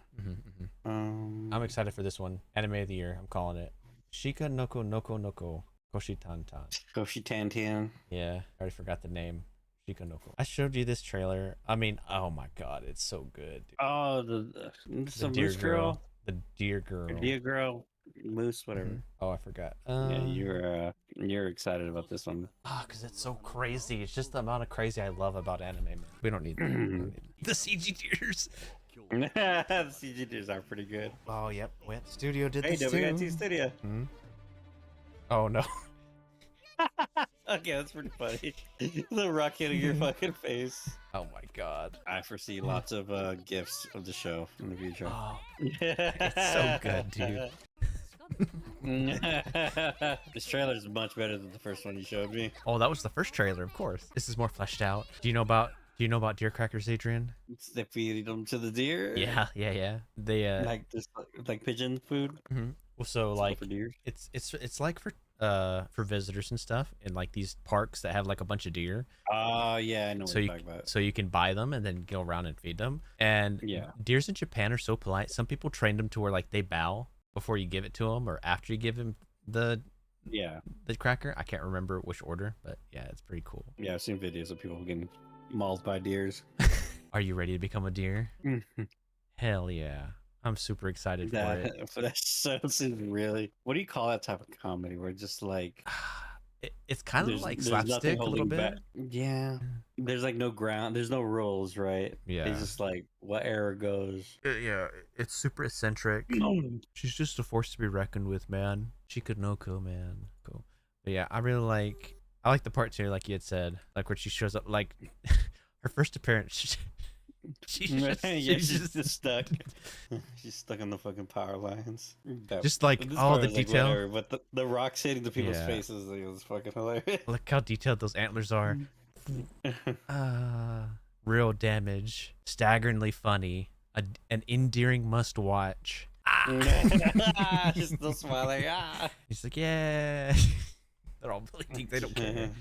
Speaker 1: I'm excited for this one. Anime of the year, I'm calling it. Shika Noko Noko Noko Koshitantan.
Speaker 2: Koshi Tantan.
Speaker 1: Yeah, I already forgot the name. Shika Noko. I showed you this trailer. I mean, oh my god, it's so good. Dude.
Speaker 2: Oh, the
Speaker 1: Deer
Speaker 2: Moose Girl.
Speaker 1: The Deer Girl.
Speaker 2: Deer Girl. Moose, whatever.
Speaker 1: Oh, I forgot.
Speaker 2: Yeah, you're excited about this one.
Speaker 1: Because it's so crazy. It's just the amount of crazy I love about anime, man. We don't need that. We don't need the CG tears.
Speaker 2: The CGDs are pretty good.
Speaker 1: Oh, yep. Wet Studio did
Speaker 2: Hey,
Speaker 1: this
Speaker 2: WIT
Speaker 1: too.
Speaker 2: Studio.
Speaker 1: Oh, no.
Speaker 2: Okay, that's pretty funny. The rock hitting your fucking face.
Speaker 1: Oh, my God.
Speaker 2: I foresee lots of gifs of the show in the future.
Speaker 1: Oh, it's so good, dude.
Speaker 2: This trailer is much better than the first one you showed me.
Speaker 1: Oh, that was the first trailer, of course. This is more fleshed out. Do you know about deer crackers, Adrian?
Speaker 2: They feed them to the deer.
Speaker 1: Yeah. They
Speaker 2: Like this, like pigeon food.
Speaker 1: well, so like
Speaker 2: for deer.
Speaker 1: it's like for visitors and stuff in like these parks that have like a bunch of deer.
Speaker 2: Oh yeah, I know what
Speaker 1: So
Speaker 2: you're
Speaker 1: you
Speaker 2: talking about.
Speaker 1: so you can buy them and then go around and feed them. And
Speaker 2: Yeah.
Speaker 1: deers in Japan are so polite. Some people train them to where like they bow before you give it to them or after you give them the
Speaker 2: Yeah,
Speaker 1: cracker. I can't remember which order, but yeah, it's pretty cool.
Speaker 2: yeah, I've seen videos of people getting mauled by deers.
Speaker 1: Are you ready to become a deer? Hell yeah. I'm super excited for it.
Speaker 2: That sounds really. What do you call that type of comedy? Where just like
Speaker 1: It's kind of
Speaker 2: there's-
Speaker 1: like
Speaker 2: there's nothing
Speaker 1: slapstick a little
Speaker 2: holding
Speaker 1: bit.
Speaker 2: back. Yeah, there's like no ground. There's no rules, right?
Speaker 1: Yeah.
Speaker 2: It's just like what era goes.
Speaker 1: Yeah, it's super eccentric. She's just a force to be reckoned with, man. Chikanoko, man. Cool. But yeah, I like the part too, like you had said, like where she shows up, like her first appearance. She's
Speaker 2: just stuck. She's stuck on the fucking power lines.
Speaker 1: just like
Speaker 2: This
Speaker 1: all
Speaker 2: part
Speaker 1: the
Speaker 2: was, like,
Speaker 1: detail.
Speaker 2: whatever, but the rocks hitting the people's
Speaker 1: Yeah.
Speaker 2: faces, like, it was fucking hilarious.
Speaker 1: Look how detailed those antlers are. Real damage. Staggeringly funny. An endearing must watch.
Speaker 2: She's still smiling.
Speaker 1: He's like, yeah. They're all bleeding. They don't care.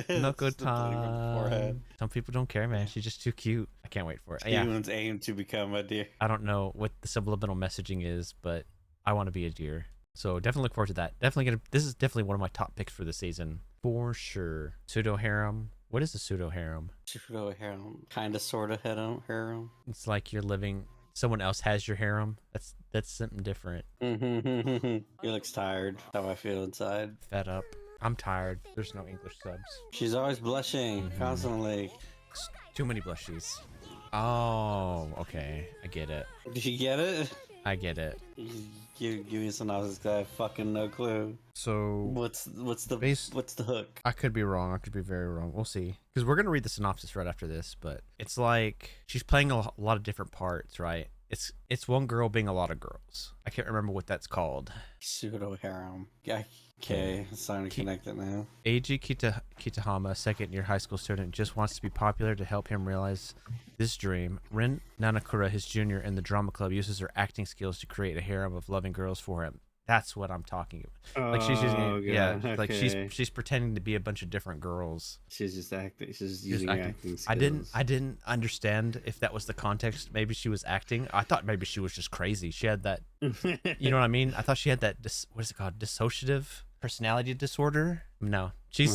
Speaker 1: No good
Speaker 2: Still bleeding from the forehead.
Speaker 1: time. Some people don't care, man. She's just too cute. I can't wait for it. Yeah.
Speaker 2: Humans aim to become a deer.
Speaker 1: I don't know what the subliminal messaging is, but I want to be a deer. So definitely look forward to that. This is definitely one of my top picks for the season. For sure. Pseudo harem. What is a pseudo harem?
Speaker 2: Pseudo harem. Kinda sorta harem.
Speaker 1: It's like you're living, someone else has your harem. That's something different.
Speaker 2: He looks tired. How I feel inside.
Speaker 1: Fed up. I'm tired. There's no English subs.
Speaker 2: She's always blushing constantly.
Speaker 1: Too many blushies. Oh, okay. I get it.
Speaker 2: Did you get it?
Speaker 1: I get it.
Speaker 2: Give me a synopsis, 'cause I have fucking no clue.
Speaker 1: So
Speaker 2: What's the hook?
Speaker 1: I could be wrong. I could be very wrong. We'll see. Because we're gonna read the synopsis right after this, but it's like she's playing a lot of different parts, right? It's one girl being a lot of girls. I can't remember what that's called.
Speaker 2: Pseudo harem. Okay, it's starting to connect it now.
Speaker 1: Eiji Kitahama, second-year high school student, just wants to be popular. To help him realize this dream, Rin Nanakura, his junior in the drama club, uses her acting skills to create a harem of loving girls for him. That's what I'm talking about. Like she's using, like she's pretending to be a bunch of different girls.
Speaker 2: She's just acting. She's just using acting skills.
Speaker 1: I didn't understand if that was the context. Maybe she was acting. I thought maybe she was just crazy. She had that, you know what I mean? I thought she had that. What is it called? Dissociative personality disorder? No, she's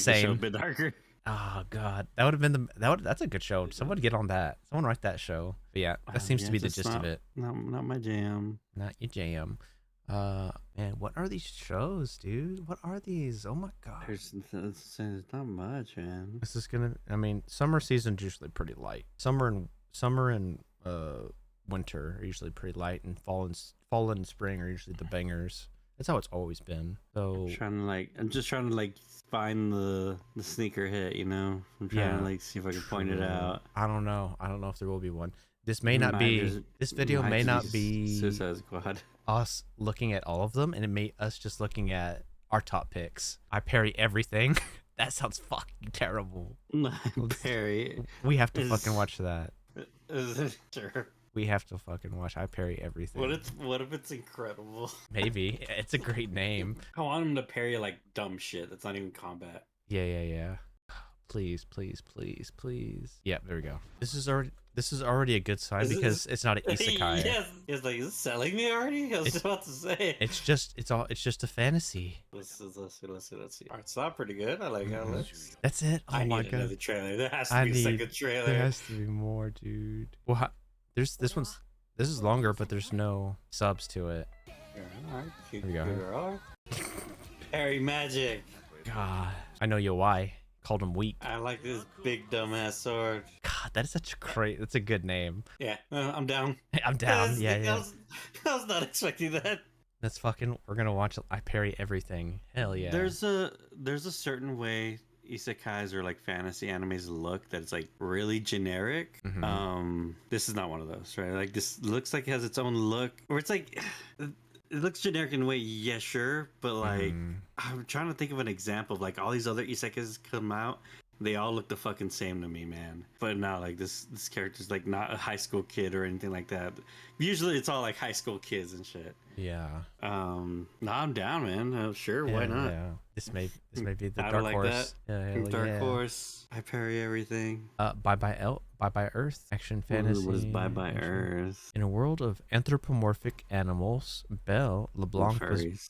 Speaker 1: sane.
Speaker 2: A bit darker.
Speaker 1: Oh God, that would have been that's a good show. Someone get on that. Someone write that show. But yeah, that seems to be the gist of it.
Speaker 2: Not my jam.
Speaker 1: Not your jam. Man, what are these shows, dude? What are these? Oh my God.
Speaker 2: There's not much, man.
Speaker 1: This is gonna. I mean, summer season's usually pretty light. Summer and winter are usually pretty light, and fall and spring are usually the bangers. That's how it's always been. So
Speaker 2: I'm just trying to find the sneaker hit, you know. I'm trying to see if I can point it out.
Speaker 1: I don't know if there will be one. This may not be. This video may not be
Speaker 2: Suicide Squad.
Speaker 1: Us looking at all of them, and it may us just looking at our top picks. I parry everything. That sounds fucking terrible.
Speaker 2: Parry.
Speaker 1: We have to fucking watch that.
Speaker 2: Sure.
Speaker 1: We have to fucking watch I parry everything.
Speaker 2: What if it's incredible?
Speaker 1: Maybe. It's a great name.
Speaker 2: I want him to parry dumb shit that's not even combat.
Speaker 1: Yeah. Please. Yeah, there we go. This is already a good sign because it's not an isekai.
Speaker 2: Yes. It's like, is it selling me already? I was just about to say.
Speaker 1: It's just a fantasy.
Speaker 2: Let's see. Art's not pretty good. I like how it looks.
Speaker 1: That's it. Oh
Speaker 2: I
Speaker 1: my
Speaker 2: need
Speaker 1: God.
Speaker 2: another trailer. There has to be a second trailer.
Speaker 1: There has to be more, dude. Well, this is longer, but there's no subs to it.
Speaker 2: Here
Speaker 1: we go.
Speaker 2: Girl. Harry Magic.
Speaker 1: God, I know you why. Called him weak.
Speaker 2: I like this big dumbass sword.
Speaker 1: God, that is such a that's a good name.
Speaker 2: Yeah, I'm down.
Speaker 1: I'm down. Yeah.
Speaker 2: I was not expecting that.
Speaker 1: That's fucking. We're gonna watch I parry everything. Hell yeah.
Speaker 2: There's a certain way isekais or fantasy animes look that it's really generic. This is not one of those, right? This looks like it has its own look, or it's it looks generic in a way, yeah, sure, but I'm trying to think of an example of all these other isekais come out, they all look the fucking same to me, man. But now this character's not a high school kid or anything like that. Usually it's all high school kids and shit.
Speaker 1: Yeah.
Speaker 2: No, I'm down, man. Sure, why not?
Speaker 1: Yeah. This may be the
Speaker 2: I
Speaker 1: dark
Speaker 2: like
Speaker 1: horse.
Speaker 2: That.
Speaker 1: Yeah,
Speaker 2: dark horse. I parry everything.
Speaker 1: Bye bye Earth. Action fantasy.
Speaker 2: What is Bye Bye Earth?
Speaker 1: In a world of anthropomorphic animals, Belle LeBlanc
Speaker 2: furries.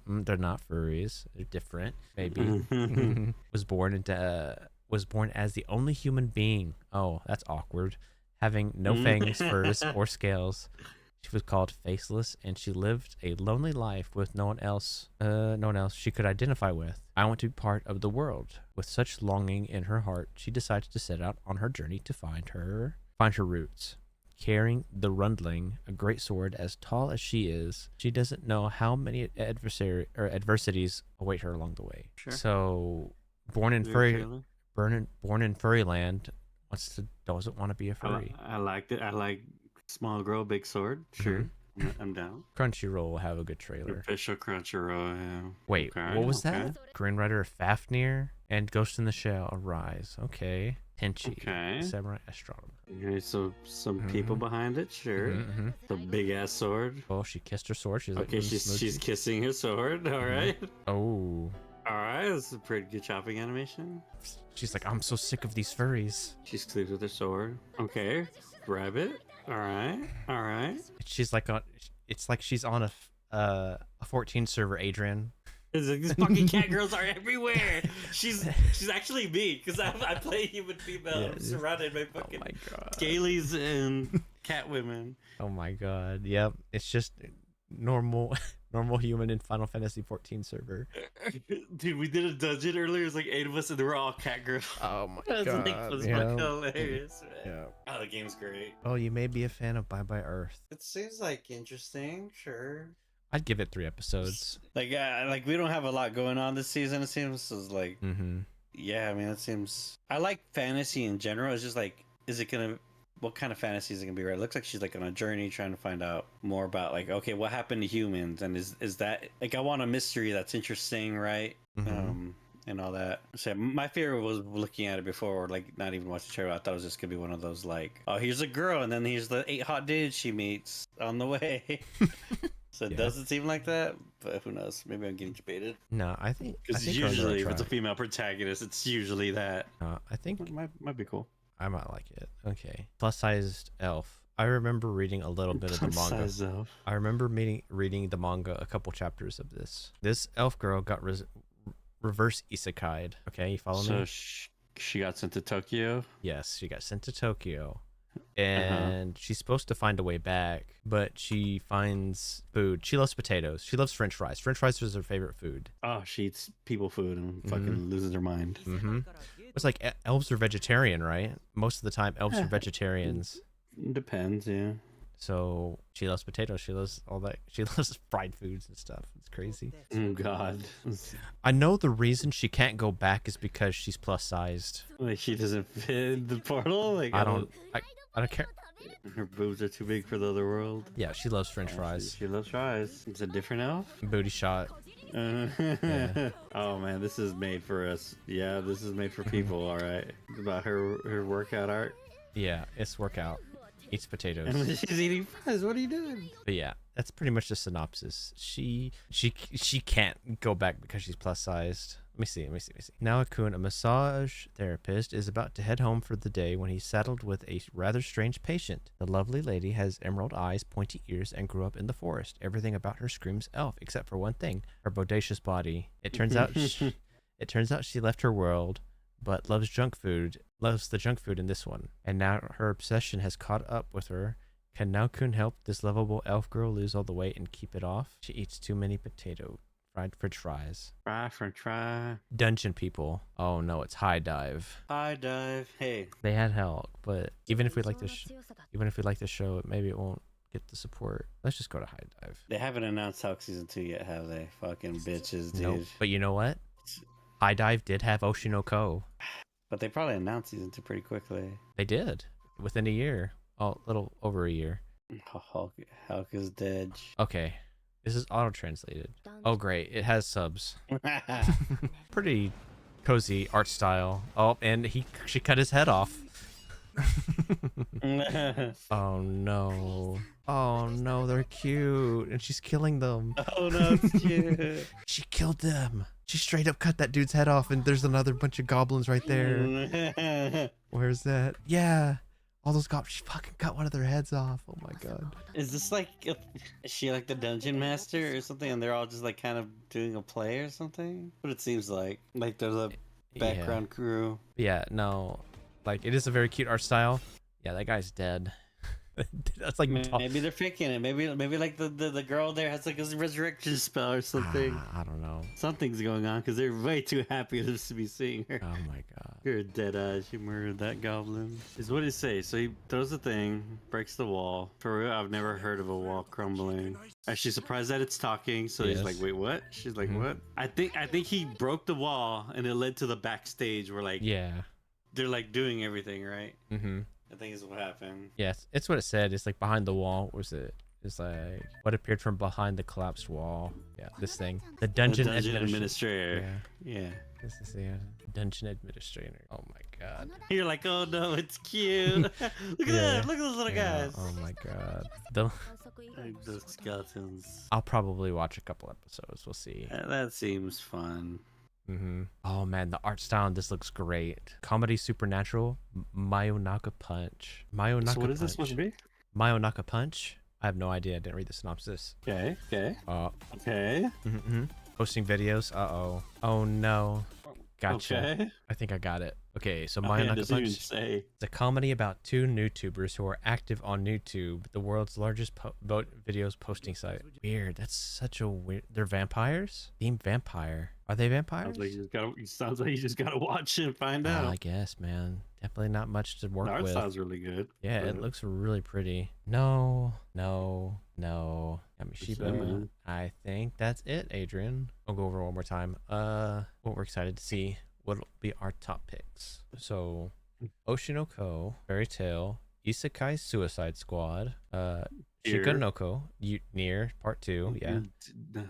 Speaker 1: They're not furries. They're different. Maybe was born as the only human being. Oh, that's awkward. Having no fangs, furs, or scales. She was called Faceless, and she lived a lonely life with no one else she could identify with. I want to be part of the world. With such longing in her heart, she decides to set out on her journey to find her roots. Carrying the Rundling, a great sword as tall as she is, she doesn't know how many adversities await her along the way. Sure. So, born in Furryland, doesn't want to be a furry.
Speaker 2: I liked it. I like small girl, big sword. Sure. I'm down.
Speaker 1: Crunchyroll will have a good trailer.
Speaker 2: Official Crunchyroll, yeah.
Speaker 1: Wait, what was that? Green Rider Fafnir and Ghost in the Shell Arise. Okay. Tenchi, Samurai Astronomer.
Speaker 2: Okay, so some people behind it, sure.
Speaker 1: Mm-hmm.
Speaker 2: The big ass sword.
Speaker 1: Oh, she kissed her sword. She's like,
Speaker 2: Okay, she's
Speaker 1: smoochy."
Speaker 2: kissing her sword. All right,
Speaker 1: Oh,
Speaker 2: all right. That's a pretty good chopping animation.
Speaker 1: she's like, I'm so sick of these furries.
Speaker 2: She sleeps with her sword. Okay, grab it. All right, all right.
Speaker 1: She's like on. It's like she's on a 14 server, Adrian.
Speaker 2: It's like, these fucking cat girls are everywhere. She's actually me because I play human female.
Speaker 1: Yeah,
Speaker 2: I'm surrounded by fucking
Speaker 1: my god.
Speaker 2: scalies and cat women.
Speaker 1: Oh my god. Yep. It's just normal human in Final Fantasy 14 server.
Speaker 2: Dude, we did a dungeon earlier. It was like 8 of us, and they were all cat girls.
Speaker 1: Oh my
Speaker 2: That's
Speaker 1: god.
Speaker 2: like was
Speaker 1: yeah.
Speaker 2: fucking hilarious. Man.
Speaker 1: Yeah.
Speaker 2: Oh, the game's great.
Speaker 1: Oh, you may be a fan of Bye Bye Earth.
Speaker 2: It seems like interesting. Sure.
Speaker 1: I'd give it 3 episodes.
Speaker 2: Like we don't have a lot going on this season. It seems so like.
Speaker 1: Mm-hmm.
Speaker 2: Yeah, I mean, it seems. I like fantasy in general. It's just like, is it gonna? What kind of fantasy is it gonna be? Right? It looks like she's like on a journey trying to find out more about like, okay, what happened to humans, and is that like I want a mystery that's interesting, right?
Speaker 1: Mm-hmm.
Speaker 2: And all that. So my fear was looking at it before, or like not even watching the trailer. I thought it was just gonna be one of those like, oh, here's a girl, and then here's the 8 hot dudes she meets on the way. So it doesn't seem like that, but who knows? Maybe I'm getting debated.
Speaker 1: No, I think
Speaker 2: Because
Speaker 1: we're on the
Speaker 2: usually,
Speaker 1: right
Speaker 2: if it's a
Speaker 1: track.
Speaker 2: female protagonist, it's usually that.
Speaker 1: I think
Speaker 2: It might be cool.
Speaker 1: I might like it. Okay. Plus sized elf. I remember reading a little bit of the manga.
Speaker 2: Size elf.
Speaker 1: I remember reading the manga, a couple chapters of this. This elf girl got reverse isekai'd. Okay, you follow
Speaker 2: So
Speaker 1: me?
Speaker 2: she got sent to Tokyo.
Speaker 1: Yes, she got sent to Tokyo. And she's supposed to find a way back, but she finds food. She loves potatoes. She loves French fries. French fries is her favorite food.
Speaker 2: Oh, she eats people food and fucking loses her mind.
Speaker 1: Mm-hmm. It's like elves are vegetarian, right? Most of the time, elves are vegetarians.
Speaker 2: Depends, yeah.
Speaker 1: So she loves potatoes. She loves all that. She loves fried foods and stuff. It's crazy.
Speaker 2: Oh God.
Speaker 1: I know the reason she can't go back is because she's plus sized.
Speaker 2: Like she doesn't fit in the portal. Like
Speaker 1: I don't care.
Speaker 2: Her boobs are too big for the other world.
Speaker 1: Yeah, she loves French fries.
Speaker 2: She loves fries. It's a different elf.
Speaker 1: Booty shot.
Speaker 2: Oh man, this is made for us. Yeah, this is made for people. All right. It's about her workout art.
Speaker 1: Yeah, it's workout. Eats potatoes.
Speaker 2: And she's eating fries. What are you doing?
Speaker 1: But yeah, that's pretty much the synopsis. She can't go back because she's plus sized. Let me see. Naokun, a massage therapist, is about to head home for the day when he's saddled with a rather strange patient. The lovely lady has emerald eyes, pointy ears, and grew up in the forest. Everything about her screams elf, except for one thing: her bodacious body. It turns out she left her world, but loves the junk food in this one. And now her obsession has caught up with her. Can Naokun help this lovable elf girl lose all the weight and keep it off? She eats too many fried French fries.
Speaker 2: Try.
Speaker 1: Dungeon people. Oh no, it's High Dive.
Speaker 2: High dive. Hey.
Speaker 1: They had help, but even if we like the show, maybe it won't get the support. Let's just go to High Dive.
Speaker 2: They haven't announced Hulk season 2 yet, have they? Fucking bitches, dude.
Speaker 1: Nope. But you know what? High Dive did have Oshinoko.
Speaker 2: But they probably announced season 2 pretty quickly.
Speaker 1: They did within a year. Oh, a little over a year.
Speaker 2: Hulk is dead.
Speaker 1: Okay. This is auto-translated. Oh, great. It has subs. Pretty cozy art style. Oh, and she cut his head off. Oh, no. Oh, no, they're cute. And she's killing them.
Speaker 2: Oh, no, it's cute.
Speaker 1: She killed them. She straight up cut that dude's head off, and there's another bunch of goblins right there. Where's that? Yeah. All those goblins. She fucking cut one of their heads off. Oh, my God.
Speaker 2: Is this like, is she like the dungeon master or something? And they're all just like kind of doing a play or something? What it seems like. Like they're the background crew.
Speaker 1: Yeah, no. Like, it is a very cute art style. Yeah, that guy's dead. That's like
Speaker 2: maybe they're faking it. Maybe like the girl there has like a resurrection spell or something.
Speaker 1: I don't know.
Speaker 2: Something's going on because they're way too happy to be seeing her.
Speaker 1: Oh my god.
Speaker 2: You're a dead eyes. You murdered that goblin. Is what he say. So he throws the thing, breaks the wall. For real, I've never heard of a wall crumbling. She's surprised that it's talking. So he's like, wait, what? She's like, what? I think he broke the wall and it led to the backstage where like they're like doing everything right.
Speaker 1: Mm-hmm.
Speaker 2: I think is what happened.
Speaker 1: Yes, it's what it said. It's like behind the wall. What was it? It's like what appeared from behind the collapsed wall. Yeah, this thing. The dungeon administrator.
Speaker 2: Yeah.
Speaker 1: This is the dungeon administrator. Oh my god.
Speaker 2: You're like, oh no, it's cute. Look at
Speaker 1: Yeah.
Speaker 2: that. Look at those little
Speaker 1: Yeah,
Speaker 2: guys.
Speaker 1: oh my god. The,
Speaker 2: Like the skeletons.
Speaker 1: I'll probably watch a couple episodes. We'll see.
Speaker 2: That seems fun.
Speaker 1: Oh man, the art style in this looks great. Comedy supernatural, Mayonaka Punch. Mayonaka
Speaker 2: So what is this
Speaker 1: Punch.
Speaker 2: supposed to be?
Speaker 1: Mayonaka Punch? I have no idea. I didn't read the synopsis.
Speaker 2: Okay. Okay.
Speaker 1: Posting videos. Uh-oh. Oh no. Gotcha.
Speaker 2: Okay.
Speaker 1: I think I got it. Okay, so
Speaker 2: Oh, yeah,
Speaker 1: Mayonaka
Speaker 2: it doesn't even
Speaker 1: Punch.
Speaker 2: say.
Speaker 1: It's a comedy about two YouTubers who are active on YouTube, the world's largest videos posting site. Weird. That's such a weird. They're vampires? Themed vampire. Are they vampires?
Speaker 2: Sounds like you just gotta watch it and find
Speaker 1: I
Speaker 2: out.
Speaker 1: guess, man. Definitely not much to work
Speaker 2: The art
Speaker 1: with.
Speaker 2: sounds really good.
Speaker 1: Yeah, it looks really pretty. No. Yamishiba.
Speaker 2: Cinnamon.
Speaker 1: I think that's it, Adrian. I'll go over it one more time. What we're excited to see. What'll be our top picks? So, Oshinoko, Fairy Tail, Isekai Suicide Squad,
Speaker 2: Deer.
Speaker 1: Shikanoko, Near Part 2, yeah.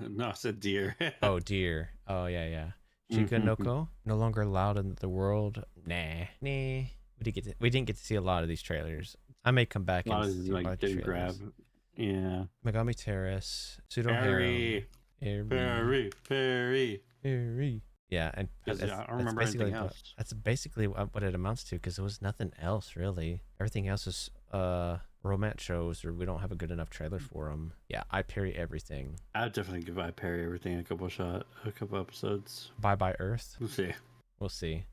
Speaker 2: No, I said deer.
Speaker 1: Oh, Deer. Oh, yeah. Shikanoko, No Longer Allowed in the World. Nah. We didn't get to see a lot of these trailers. I may come back
Speaker 2: A lot
Speaker 1: and
Speaker 2: of
Speaker 1: see
Speaker 2: like
Speaker 1: a lot of
Speaker 2: didn't
Speaker 1: trailers.
Speaker 2: grab. Yeah.
Speaker 1: Megami Terrace, Pseudo Harem,
Speaker 2: Fairy.
Speaker 1: Yeah, and
Speaker 2: I don't remember anything else.
Speaker 1: That's basically what it amounts to, because there was nothing else really. Everything else is romance shows, or we don't have a good enough trailer for them. Yeah, I parry everything.
Speaker 2: I'd definitely give I Perry everything a couple episodes.
Speaker 1: Bye Bye Earth.
Speaker 2: We'll see.
Speaker 1: We'll see.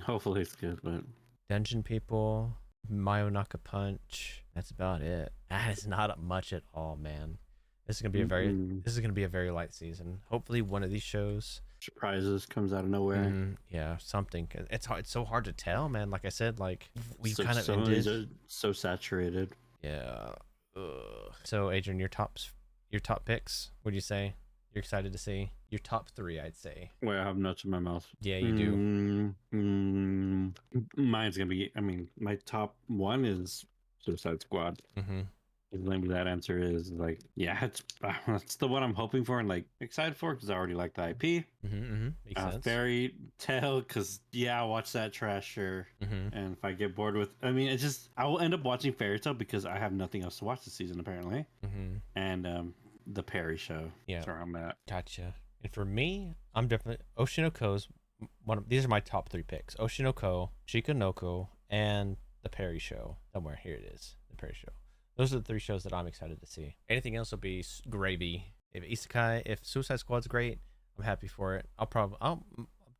Speaker 2: Hopefully it's good, but
Speaker 1: Dungeon People, Mayonaka Punch. That's about it. That is not much at all, man. This is gonna be a very light season. Hopefully, one of these shows
Speaker 2: surprises comes out of nowhere.
Speaker 1: Yeah, something. It's so hard to tell, man. Like I said, like we kind of
Speaker 2: some of these
Speaker 1: ended.
Speaker 2: are so saturated.
Speaker 1: Yeah. So, Adrian, your top picks. What do you say? You're excited to see your top 3, I'd say.
Speaker 2: Wait, I have nuts in my mouth.
Speaker 1: Yeah, you do.
Speaker 2: Mine's gonna be. I mean, my top 1 is Suicide Squad. Maybe that answer is like, yeah, that's the one I'm hoping for and like excited for, because I already like the IP.
Speaker 1: Makes sense.
Speaker 2: Fairy Tail, because I watch that trash, sure. And if I get bored with, I mean, I will end up watching Fairy Tail because I have nothing else to watch this season apparently. And the Perry show. Yeah, that's where I'm at.
Speaker 1: Gotcha. And for me, I'm definitely Oshinoko's these are my top 3 picks: Oshinoko, Shikanoko, and the Perry show. Somewhere here it is, the Perry show. Those are the 3 shows that I'm excited to see. Anything else will be gravy. If Suicide Squad's great, I'm happy for it. I'll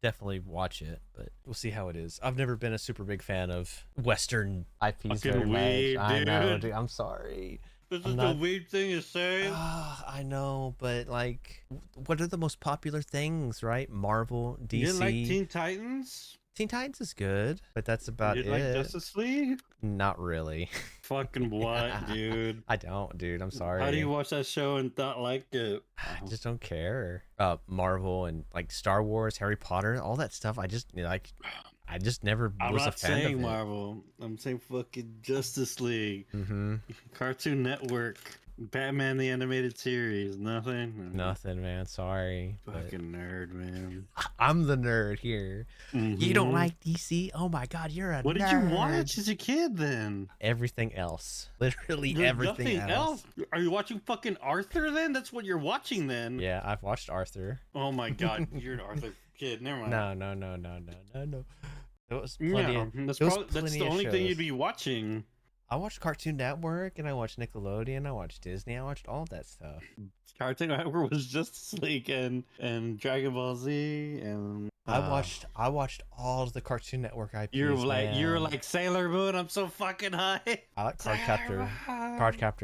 Speaker 1: definitely watch it, but we'll see how it is. I've never been a super big fan of Western IPs very much. I know, dude. I'm sorry.
Speaker 2: This is the weird thing to say.
Speaker 1: I know, but like, what are the most popular things, right? Marvel, DC.
Speaker 2: You didn't like Teen Titans?
Speaker 1: Teen Titans is good, but that's about it.
Speaker 2: You like Justice League?
Speaker 1: Not really.
Speaker 2: Fucking what, dude?
Speaker 1: I don't, dude. I'm sorry.
Speaker 2: How do you watch that show and not like it?
Speaker 1: I just don't care. Marvel and like Star Wars, Harry Potter, all that stuff. I just never was a fan of it.
Speaker 2: I'm not saying Marvel. I'm saying fucking Justice League. Cartoon Network. Batman the Animated Series. Nothing,
Speaker 1: man. Sorry.
Speaker 2: Fucking nerd, man.
Speaker 1: I'm the nerd here. You don't like DC? Oh my god, you're a nerd.
Speaker 2: What did you watch as a kid then?
Speaker 1: Everything else. Literally everything else.
Speaker 2: Are you watching fucking Arthur then? That's what you're watching then.
Speaker 1: Yeah, I've watched Arthur.
Speaker 2: Oh my god, you're an Arthur kid. Never mind.
Speaker 1: No. There was plenty
Speaker 2: that's the only thing you'd be watching.
Speaker 1: I watched Cartoon Network and I watched Nickelodeon. I watched Disney. I watched all that stuff.
Speaker 2: Cartoon Network was Justice League and Dragon Ball Z and
Speaker 1: I watched all of the Cartoon Network IPs.
Speaker 2: You're like Sailor Moon. I'm so fucking high.
Speaker 1: I like Cardcaptor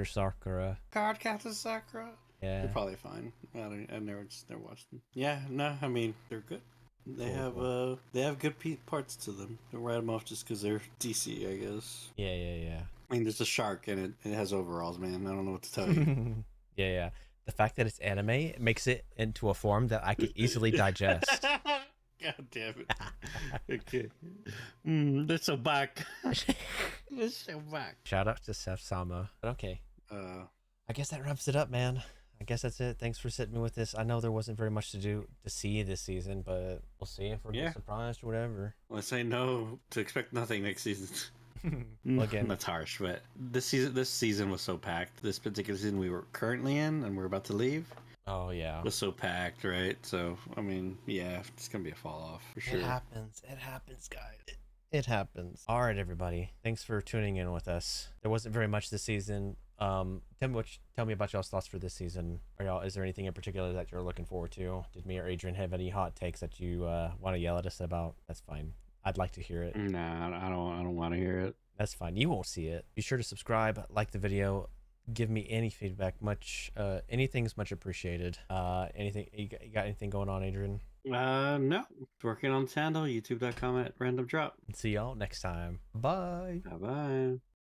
Speaker 1: Sakura.
Speaker 2: Cardcaptor Sakura.
Speaker 1: Yeah,
Speaker 2: they're probably fine. I never watched them. Yeah, no, I mean they're good. They have good parts to them. Don't write them off just because they're DC, I guess.
Speaker 1: Yeah.
Speaker 2: I mean, there's a shark in it. It has overalls, man. I don't know what to tell you.
Speaker 1: Yeah. The fact that it's anime makes it into a form that I could easily digest.
Speaker 2: God damn it. Okay. Let's go back.
Speaker 1: Shout out to Seth Sama. But okay. I guess that wraps it up, man. I guess that's it. Thanks for sitting with this. I know there wasn't very much to see this season, but we'll see if we're
Speaker 2: Yeah.
Speaker 1: surprised or whatever.
Speaker 2: Let's say no to expect nothing next season.
Speaker 1: Well, again,
Speaker 2: that's harsh, but this season was so packed. This particular season we were currently in and we're about to leave
Speaker 1: oh yeah,
Speaker 2: was so packed, right? So I mean, yeah, it's gonna be a fall off for sure.
Speaker 1: it happens. It happens, guys. It happens. All right, everybody. Thanks for tuning in with us. There wasn't very much this season. Tell me about y'all's thoughts for this season. Is there anything in particular that you're looking forward to? Did me or Adrian have any hot takes that you want to yell at us about? That's fine. I'd like to hear it.
Speaker 2: Nah, I don't want to hear it.
Speaker 1: That's fine. You won't see it. Be sure to subscribe, like the video, give me any feedback. Anything's much appreciated. Anything you got anything going on, Adrian?
Speaker 2: No. Working on the channel, youtube.com/randomdrop.
Speaker 1: See y'all next time. Bye.
Speaker 2: Bye bye.